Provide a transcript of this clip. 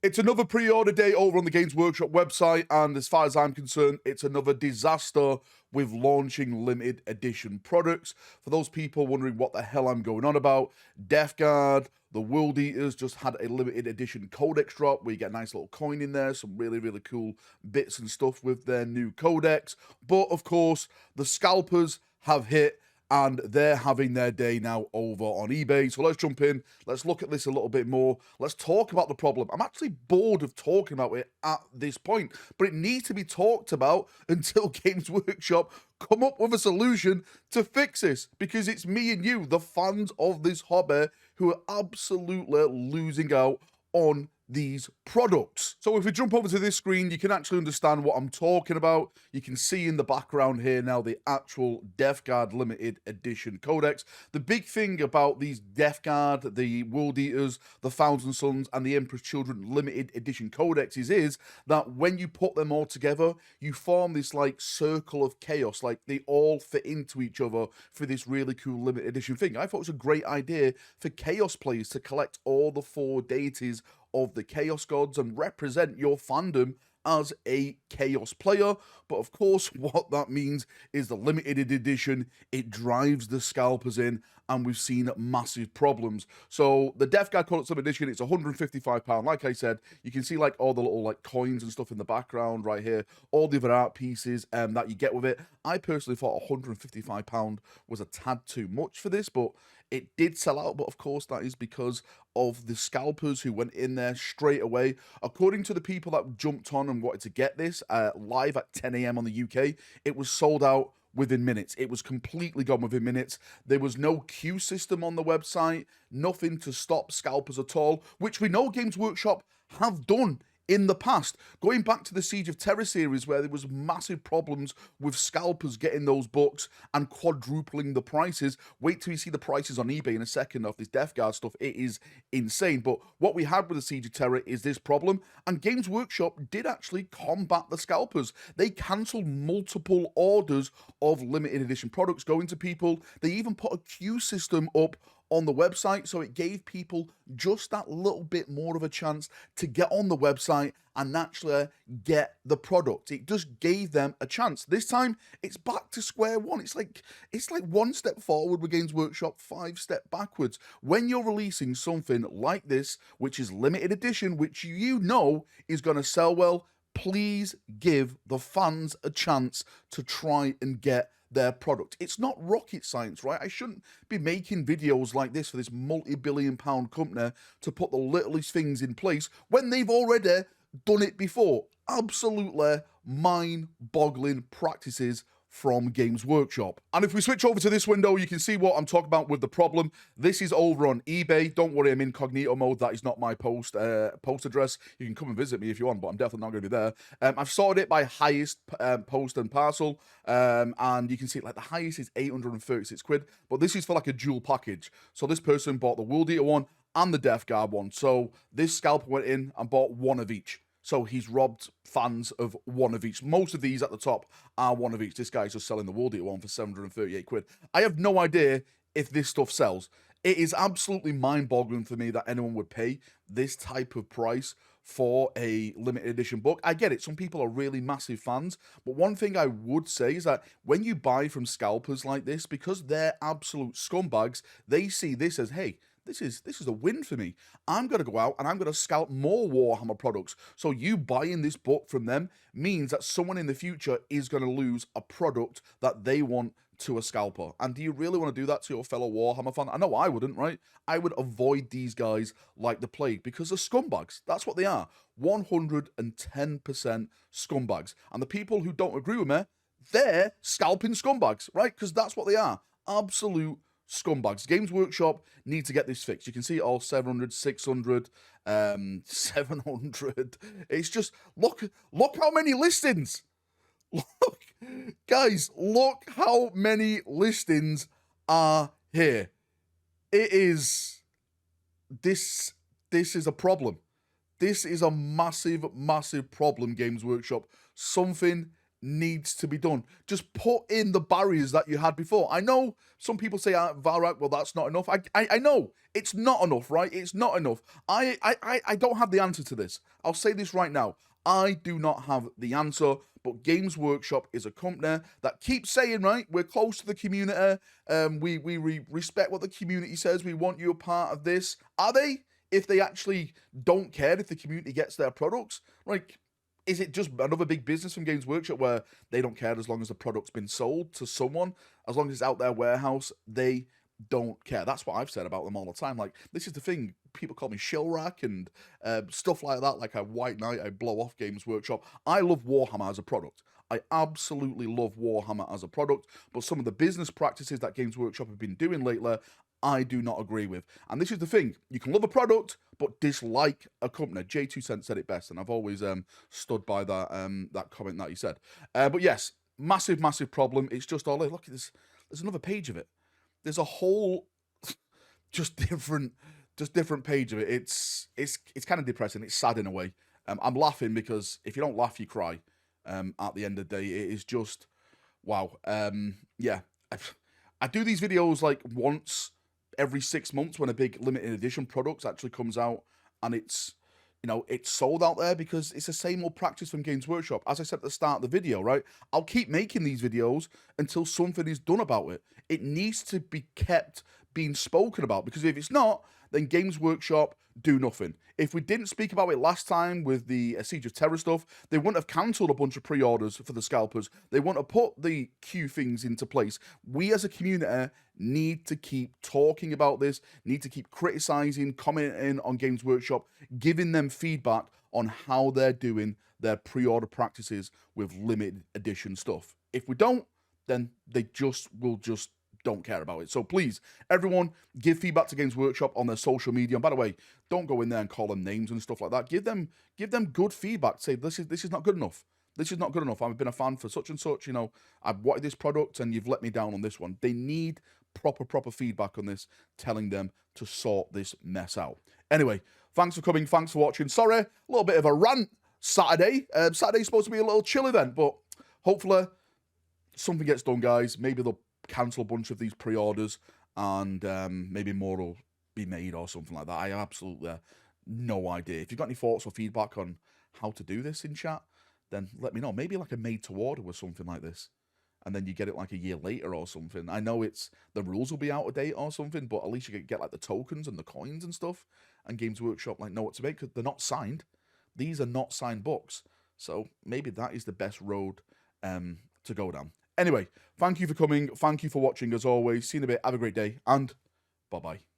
It's another pre-order day over on the Games Workshop website, and as far as I'm concerned, it's another disaster with launching limited edition products. For those people wondering what the hell I'm going on about, Death Guard, the World Eaters just had a limited edition codex drop where you get a nice little coin in there, some really, really cool bits and stuff with their new codex. But of course, the scalpers have hit, and they're having their day now over on eBay. So let's jump in. Let's look at this a little bit more. Let's talk about the problem. I'm actually bored of talking about it at this point, but it needs to be talked about until Games Workshop come up with a solution to fix this, because it's me and you, the fans of this hobby, who are absolutely losing out on these products. So if we jump over to this screen, you can actually understand what I'm talking about. You can see in the background here now the actual Death Guard limited edition codex. The big thing about these Death Guard, the World Eaters, the Thousand Sons, and the Emperor's Children limited edition codexes is that when you put them all together, you form this like circle of chaos, like they all fit into each other for this really cool limited edition thing. I thought it was a great idea for chaos players to collect all the 4 deities of the Chaos Gods and represent your fandom as a Chaos player. But of course, what that means is the limited edition, it drives the scalpers in, and we've seen massive problems. So the Death Guard Codex Edition, it's £155. Like I said, you can see like all the little like coins and stuff in the background right here, all the other art pieces that you get with it. I personally thought £155 was a tad too much for this, but it did sell out. But of course, that is because of the scalpers who went in there straight away. According to the people that jumped on and wanted to get this live at 10 a.m. on the UK, it was sold out within minutes. It was completely gone within minutes. There was no queue system on the website, nothing to stop scalpers at all, which we know Games Workshop have done in the past. Going back to the Siege of Terror series, where there was massive problems with scalpers getting those books and quadrupling the prices. Wait till you see the prices on eBay in a second of this Death Guard stuff. It is insane. But what we had with the Siege of Terror is this problem, and Games Workshop did actually combat the scalpers. They cancelled multiple orders of limited edition products going to people. They even put a queue system up on the website, so it gave people just that little bit more of a chance to get on the website and actually get the product. It just gave them a chance. This time, it's back to square one. It's like 1 step forward with Games Workshop, 5 steps backwards. When you're releasing something like this, which is limited edition, which you know is going to sell well, please give the fans a chance to try and get their product. It's not rocket science, right? I shouldn't be making videos like this for this multi-billion-pound company to put the littlest things in place when they've already done it before. Absolutely mind-boggling practices from Games Workshop. And if we switch over to this window, you can see what I'm talking about with the problem. This is over on eBay. Don't worry, I'm incognito mode. That is not my post address. You can come and visit me if you want, but I'm definitely not going to be there. I've sorted it by highest post and parcel, and you can see like the highest is 836 quid, but this is for like a dual package. So this person bought the World Eater one and the Death Guard one. So this scalper went in and bought one of each. So he's robbed fans of one of each. Most of these at the top are one of each. This guy's just selling the World Eater one for 738 quid. I have no idea if this stuff sells. It is absolutely mind-boggling for me that anyone would pay this type of price for a limited edition book. I get it, some people are really massive fans, but one thing I would say is that when you buy from scalpers like this, because they're absolute scumbags, they see this as, hey, this is a win for me. I'm going to go out and I'm going to scalp more Warhammer products. So you buying this book from them means that someone in the future is going to lose a product that they want to a scalper. And do you really want to do that to your fellow Warhammer fan? I know I wouldn't, right? I would avoid these guys like the plague because they're scumbags. That's what they are. 110% scumbags. And the people who don't agree with me, they're scalping scumbags, right? Because that's what they are. Absolute scumbags. Games Workshop need to get this fixed. You can see it all 700, 600, 700. It's just, look how many listings. Look, guys, look how many listings are here. It is, this is a problem. This is a massive, massive problem, Games Workshop. Something needs to be done. Just put in the barriers that you had before. I know some people say, Valrak, well, that's not enough. I know it's not enough, right? It's not enough. I don't have the answer to this. I'll say this right now. I do not have the answer, but Games Workshop is a company that keeps saying, right, we're close to the community. We respect what the community says. We want you a part of this. Are they? If they actually don't care if the community gets their products, like, is it just another big business from Games Workshop where they don't care as long as the product's been sold to someone, as long as it's out their warehouse, they don't care. That's what I've said about them all the time. Like, this is the thing. People call me Shellrack and stuff like that, like a white knight. I blow off Games Workshop. I love Warhammer as a product. I absolutely love Warhammer as a product, but some of the business practices that Games Workshop have been doing lately, I do not agree with. And this is the thing. You can love a product, but dislike a company. J2 Cent said it best, and I've always stood by that that comment that he said. But yes, massive, massive problem. It's just all, look at this. There's another page of it. There's a whole just different page of it. It's kind of depressing. It's sad in a way. I'm laughing because if you don't laugh, you cry. At the end of the day, it is just wow. Yeah, I do these videos like once every 6 months when a big limited edition product actually comes out, and it's, you know, it's sold out there because it's the same old practice from Games Workshop. As I said at the start of the video, right? I'll keep making these videos until something is done about it. It needs to be kept being spoken about, because if it's not, then Games Workshop do nothing. If we didn't speak about it last time with the Siege of Terror stuff, they wouldn't have cancelled a bunch of pre-orders for the scalpers. They wouldn't have put the queue things into place. We as a community need to keep talking about this, need to keep criticising, commenting on Games Workshop, giving them feedback on how they're doing their pre-order practices with limited edition stuff. If we don't, then they will just don't care about it. So please, everyone, give feedback to Games Workshop on their social media. And by the way, don't go in there and call them names and stuff like that. Give them good feedback. Say this is not good enough. This is not good enough. I've been a fan for such and such. You know, I've wanted this product and you've let me down on this one. They need proper feedback on this, telling them to sort this mess out. Anyway, thanks for coming. Thanks for watching. Sorry, a little bit of a rant Saturday. Saturday's supposed to be a little chill event, but hopefully something gets done, guys. Maybe they'll cancel a bunch of these pre-orders and maybe more will be made or something like that. I absolutely no idea. If you've got any thoughts or feedback on how to do this in chat, then let me know. Maybe like a made to order with something like this, and then you get it like a year later or something. I know the rules will be out of date or something, but at least you get like the tokens and the coins and stuff, and Games Workshop like know what to make, because they're not signed. These are not signed books, so maybe that is the best road to go down. Anyway, thank you for coming. Thank you for watching as always. See you in a bit. Have a great day, and bye-bye.